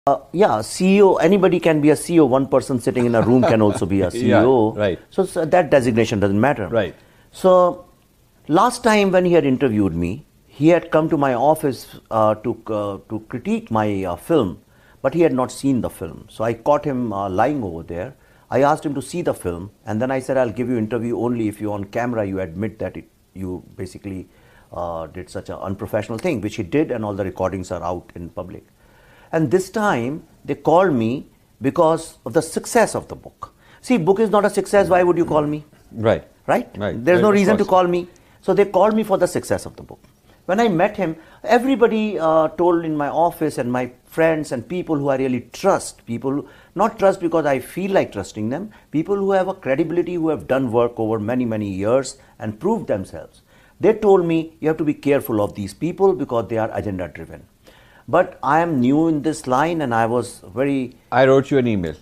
Yeah, CEO, anybody can be a CEO. One person sitting in a room can also be a CEO. Yeah, right. So that designation doesn't matter. Right. So last time when he had interviewed me, he had come to my office to critique my film, but he had not seen the film. So I caught him lying over there. I asked him to see the film, and then I said, I'll give you interview only if you on camera you admit that you basically did such an unprofessional thing, which he did, and all the recordings are out in public. And this time they called me because of the success of the book. See, book is not a success, why would you call me? Right. Right? Right. There's no reason to call me. So they called me for the success of the book. When I met him, everybody told in my office, and my friends and people who I really trust, people who, not trust because I feel like trusting them, people who have a credibility, who have done work over many, many years and proved themselves. They told me, you have to be careful of these people because they are agenda driven. But I am new in this line, and I was very... I wrote you an email.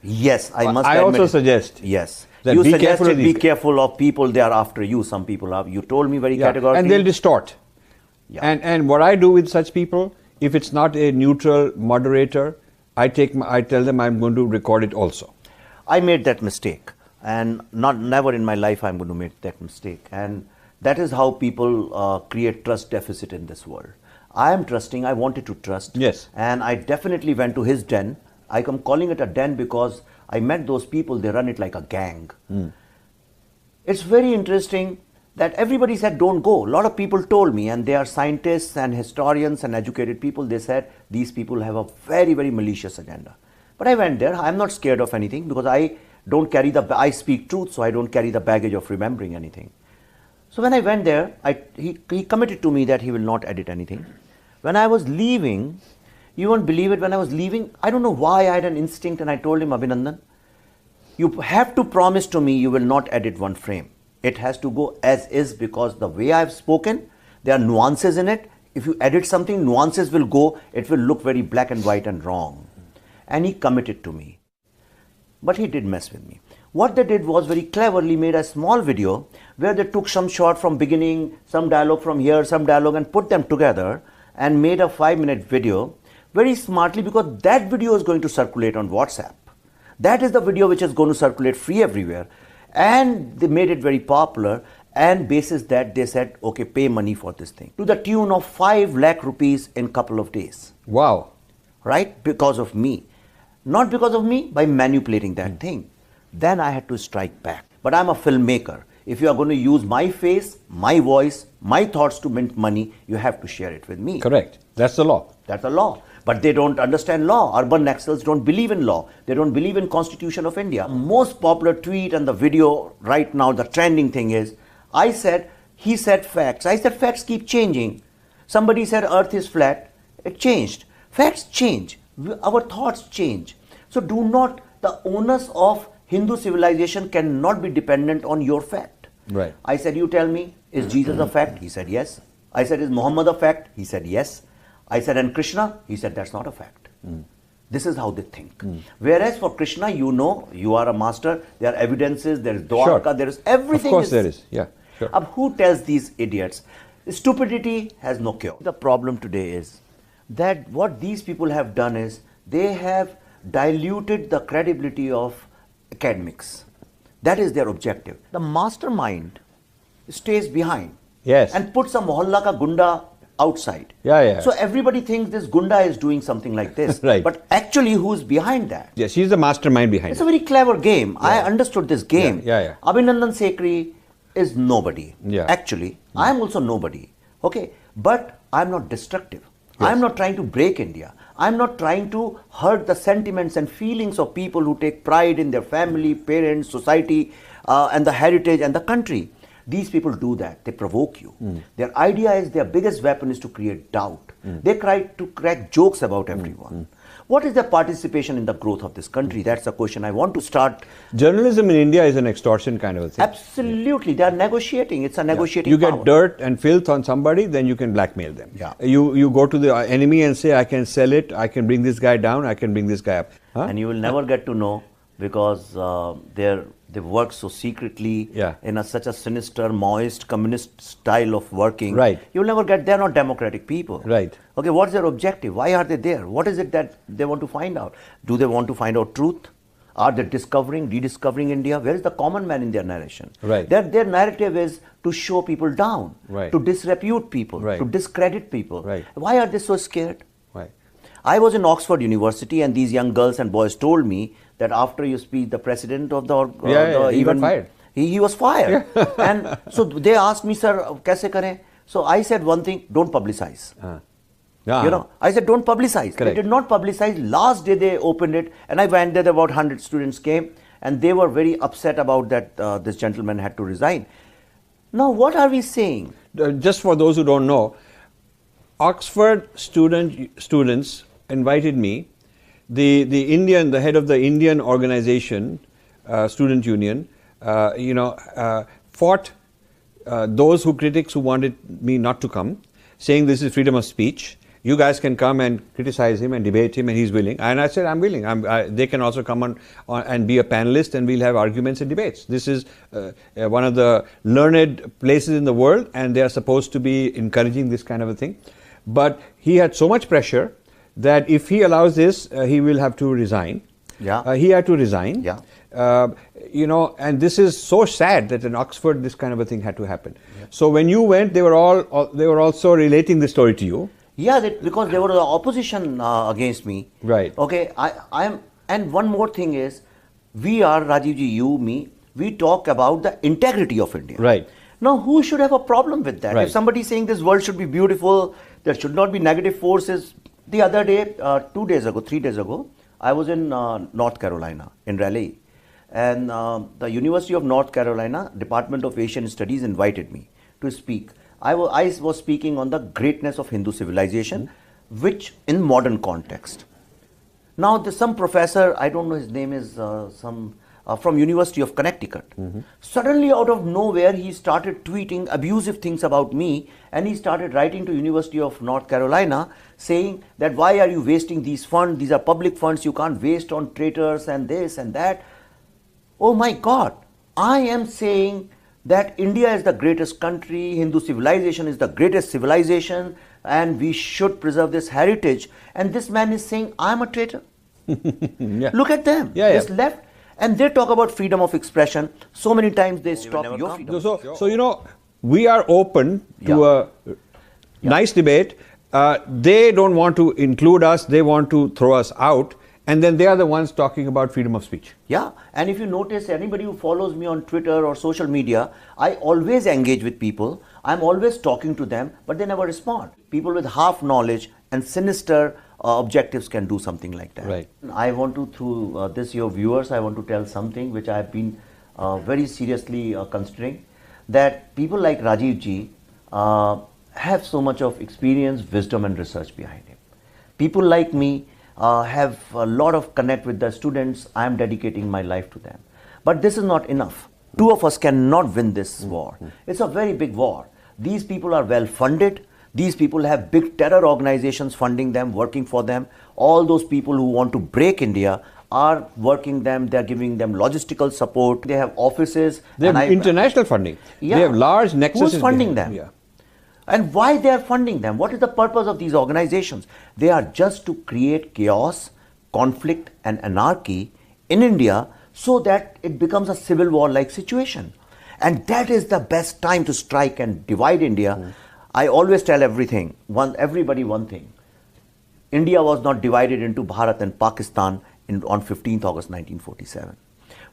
Yes, I must I admit. also suggest... Yes. That you be suggested careful be careful of people, they are after you. Some people are... You told me very categorically. And they'll distort. Yeah. And what I do with such people, if it's not a neutral moderator, I tell them I'm going to record it also. I made that mistake. And never in my life I'm going to make that mistake. And that is how people create trust deficit in this world. I am trusting, I wanted to trust. Yes. And I definitely went to his den. I am calling it a den because I met those people, they run it like a gang. It's very interesting that everybody said don't go. A lot of people told me, and they are scientists and historians and educated people, they said these people have a very, very malicious agenda. But I went there, I'm not scared of anything because I I speak truth, so I don't carry the baggage of remembering anything. So when I went there, he committed to me that he will not edit anything. When I was leaving, you won't believe it, when I was leaving, I don't know why I had an instinct, and I told him, Abhinandan, you have to promise to me you will not edit one frame. It has to go as is because the way I've spoken, there are nuances in it. If you edit something, nuances will go, it will look very black and white and wrong. And he committed to me. But he did mess with me. What they did was very cleverly made a small video where they took some shot from beginning, some dialogue from here, some dialogue, and put them together and made a 5-minute video very smartly, because that video is going to circulate on WhatsApp. That is the video which is going to circulate free everywhere. And they made it very popular, and basis that they said, okay, pay money for this thing. To the tune of 5 lakh rupees in couple of days. Wow. Right? Because of me. Not because of me, by manipulating that thing. Then I had to strike back. But I'm a filmmaker. If you are going to use my face, my voice, my thoughts to mint money, you have to share it with me. Correct. That's the law. That's the law. But they don't understand law. Urban Naxals don't believe in law. They don't believe in Constitution of India. Most popular tweet and the video right now, the trending thing is, he said facts. I said facts keep changing. Somebody said earth is flat. It changed. Facts change. Our thoughts change. So the onus of Hindu civilization cannot be dependent on your fact. Right. I said, you tell me, is Jesus a fact? He said, yes. I said, is Muhammad a fact? He said, yes. I said, and Krishna? He said, that's not a fact. This is how they think. Whereas for Krishna, you know, you are a master, there are evidences, there is Dwarka, there is everything. Of course there is, yeah. Sure. Who tells these idiots? Stupidity has no cure. The problem today is that what these people have done is, they have diluted the credibility of academics. That is their objective. The mastermind stays behind. Yes. And puts a mohalla ka gunda outside. Yeah. So everybody thinks this gunda is doing something like this. Right. But actually, who's behind that? Yes, he's the mastermind behind It's a very clever game. Yeah. I understood this game. Yeah. Abhinandan Sekhri is nobody. Yeah. Actually, I am also nobody. Okay. But I'm not destructive. Yes. I'm not trying to break India. I'm not trying to hurt the sentiments and feelings of people who take pride in their family, parents, society, and the heritage and the country. These people do that. They provoke you. Their idea is, their biggest weapon is to create doubt. They try to crack jokes about everyone. What is their participation in the growth of this country? That's a question I want to start. Journalism in India is an extortion kind of a thing. Absolutely. They are negotiating. It's a negotiating You power. get dirt and filth on somebody, then you can blackmail them. Yeah. You go to the enemy and say, I can sell it, I can bring this guy down, I can bring this guy up. And you will never get to know because they work so secretly in such a sinister, Maoist, communist style of working. Right. You'll never get. They're not democratic people. Right. Okay. What's their objective? Why are they there? What is it that they want to find out? Do they want to find out truth? Are they rediscovering India? Where is the common man in their narration? Right. Their narrative is to show people down, right, to disrepute people, right, to discredit people. Right. Why are they so scared? Right. I was in Oxford University, and these young girls and boys told me that after you speak, the president of he got fired. He was fired. And so they asked me, sir, kaise kare? So I said one thing, don't publicize. I said, don't publicize. Correct. They did not publicize. Last day they opened it, and I went there, about 100 students came, and they were very upset about that this gentleman had to resign. Now, what are we saying? Just for those who don't know, Oxford students invited me. The head of the Indian organization, student union, fought those critics who wanted me not to come, saying this is freedom of speech. You guys can come and criticize him and debate him, and he's willing. And I said, I'm willing. They can also come on and be a panelist, and we'll have arguments and debates. This is one of the learned places in the world, and they are supposed to be encouraging this kind of a thing. But he had so much pressure that if he allows this, he will have to resign. Yeah. He had to resign. Yeah. And this is so sad that in Oxford this kind of a thing had to happen. Yeah. So when you went, they were also relating this story to you. Yeah, because they were the opposition against me. Right. Okay. I am, and one more thing is, we are, Rajivji, you, me, we talk about the integrity of India. Right. Now, who should have a problem with that? Right. If somebody is saying this world should be beautiful, there should not be negative forces. The other day, 3 days ago, I was in North Carolina, in Raleigh. And the University of North Carolina, Department of Asian Studies invited me to speak. I was speaking on the greatness of Hindu civilization, which in modern context. Now, there's some professor, I don't know his name is from University of Connecticut. Suddenly, out of nowhere, he started tweeting abusive things about me, and he started writing to University of North Carolina saying that why are you wasting these funds? These are public funds. You can't waste on traitors and this and that. Oh my God! I am saying that India is the greatest country. Hindu civilization is the greatest civilization, and we should preserve this heritage. And this man is saying I'm a traitor. Yeah. Look at them. This left. And they talk about freedom of expression. So many times they stop your freedom. So we are open to a nice debate. They don't want to include us. They want to throw us out. And then they are the ones talking about freedom of speech. Yeah. And if you notice, anybody who follows me on Twitter or social media, I always engage with people. I'm always talking to them, but they never respond. People with half knowledge and sinister objectives can do something like that. Right. I want to, through this, your viewers, I want to tell something which I have been very seriously considering, that people like Rajiv ji have so much of experience, wisdom and research behind him. People like me have a lot of connect with the students. I am dedicating my life to them. But this is not enough. Two of us cannot win this war. It's a very big war. These people are well funded. These people have big terror organizations funding them, working for them. All those people who want to break India are working them. They're giving them logistical support. They have offices. They have international funding. Yeah. They have large nexuses. Who's funding them? Yeah. And why they are funding them? What is the purpose of these organizations? They are just to create chaos, conflict and anarchy in India so that it becomes a civil war-like situation. And that is the best time to strike and divide India. I always tell everybody one thing. India was not divided into Bharat and Pakistan on 15th August 1947.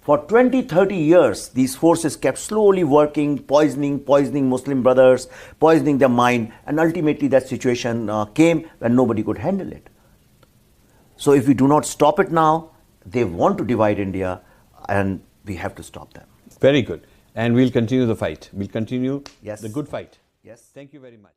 For 20-30 years, these forces kept slowly working, poisoning Muslim brothers, poisoning their mind, and ultimately that situation came when nobody could handle it. So if we do not stop it now, they want to divide India, and we have to stop them. Very good. And we'll continue the fight. We'll continue the good fight. Yes. Thank you very much.